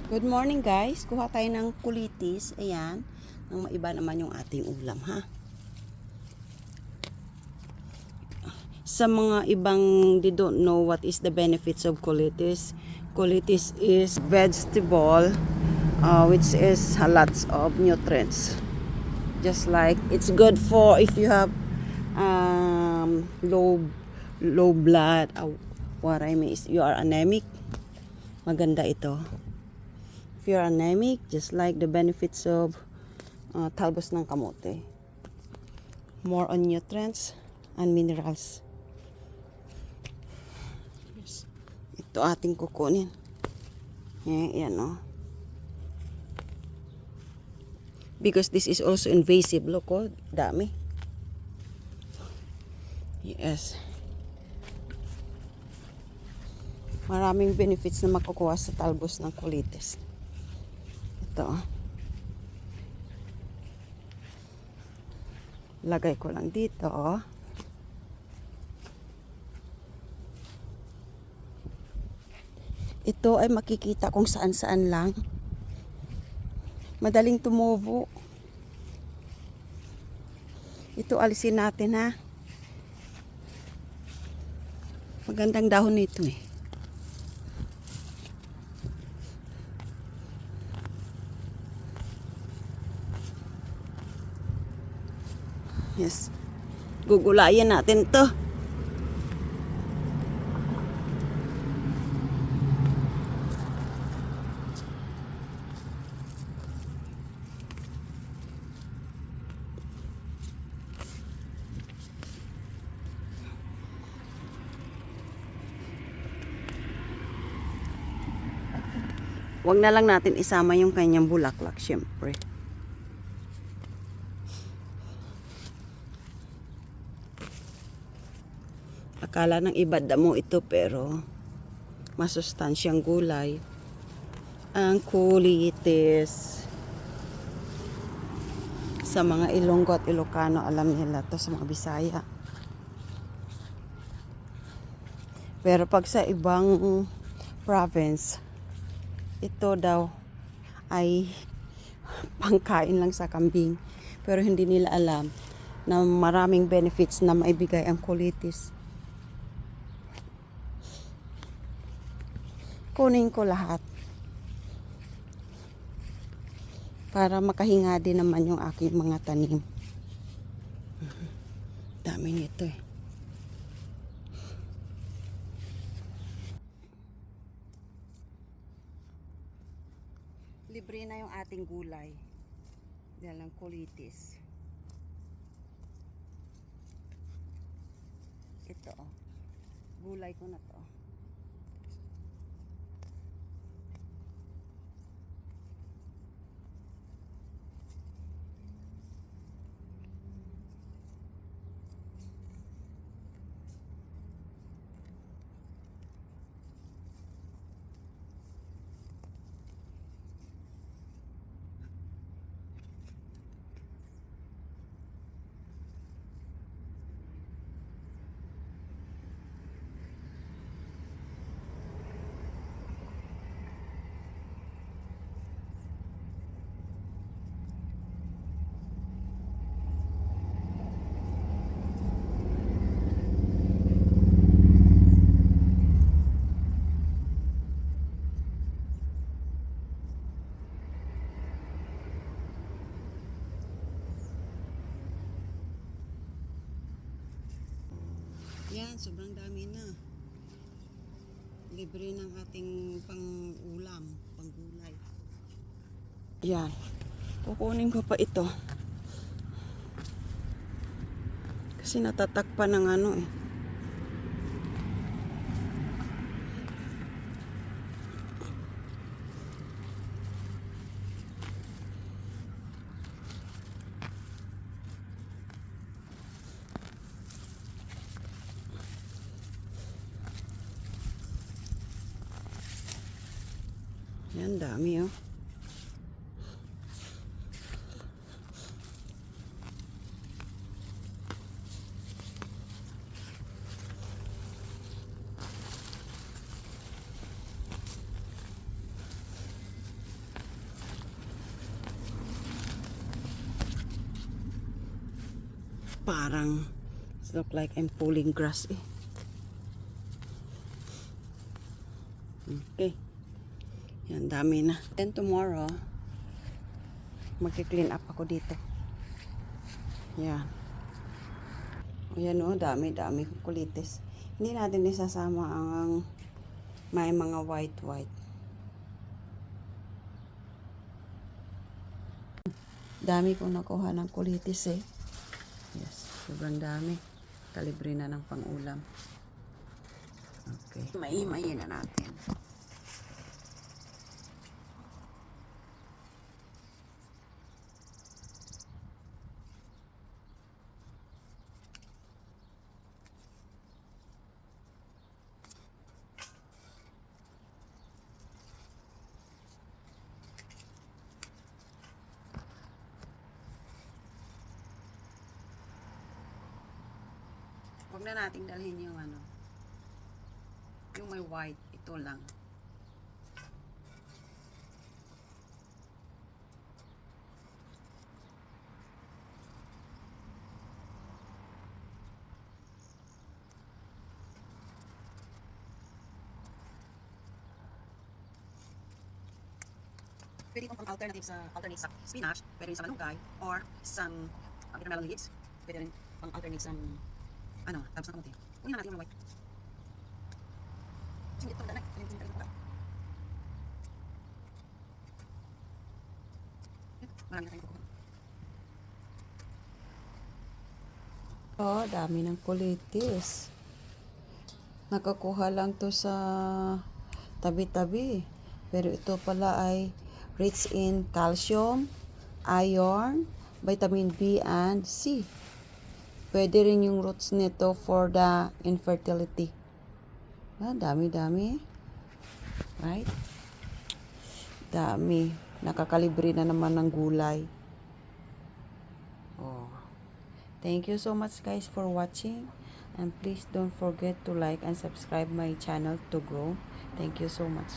Good morning guys, kuha tayo ng kulitis, ayan, nang maiba naman yung ating ulam ha. Sa mga ibang they don't know what is the benefits of kulitis. Kulitis is vegetable which is lots of nutrients. Just like it's good for if you have low blood, what I mean is you are anemic. Maganda ito. If you're anemic, just like the benefits of talbos ng kamote. More on nutrients and minerals. Yes. Ito ating kukunin. Yan o. Because this is also invasive. Look oh, dami. Yes. Maraming benefits na makukuha sa talbos ng kulitis. Ito. Lagay ko lang dito. Ito ay makikita kung saan-saan lang. Madaling tumubo. Ito alisin natin ha. Magandang dahon nito eh. Yes. Gugulayan natin to. Huwag na lang natin isama yung kanyang bulaklak, syempre. Akala ng iba damo ito pero masustansyang gulay. Ang kulitis. Sa mga Ilonggo at Ilocano, alam nila to, sa mga Bisaya. Pero pag sa ibang province, ito daw ay pangkain lang sa kambing. Pero hindi nila alam na maraming benefits na maibigay ang kulitis. Kunin ko lahat para makahinga din naman yung aking mga tanim. Dami nito eh. Libre na yung ating gulay dahil ng kulitis. Ito oh. Gulay ko na to. Yan, sobrang dami na. Libre ng ating pang-ulam, pang-gulay. Yan. Kukunin ko pa ito. Kasi natatakpan ng ano eh. Yan, dami oh. parang it look like I'm pulling grass eh. Okay. Yan, dami na. Then tomorrow, magki-clean up ako dito. Yan. O yan o, dami kulitis. Hindi natin isasama ang may mga white. Dami kong nakuha ng kulitis eh. Yes, sobrang dami. Kalibre na ng pang-ulam. Okay. Mahimayin na natin. Huwag na nating dalhin yung ano, yung may white, ito lang. Pwede kong pang-alternate sa spinach, pwede rin sa malunggay, or some watermelon leaves, pwede rin pang-alternate sa ano, tapos na kamuti. Kunin na natin yung white. Sige, ito, dala. Marami na tayong kukuha. Oh, dami ng kulitis. Nakakuha lang to sa tabi-tabi. Pero ito pala ay rich in calcium, iron, vitamin B and C. Pwede rin yung roots nito for the infertility. Ah, dami. Right? Dami. Nakakalibre na naman ng gulay. Oh. Thank you so much guys for watching. And please don't forget to like and subscribe my channel to grow. Thank you so much.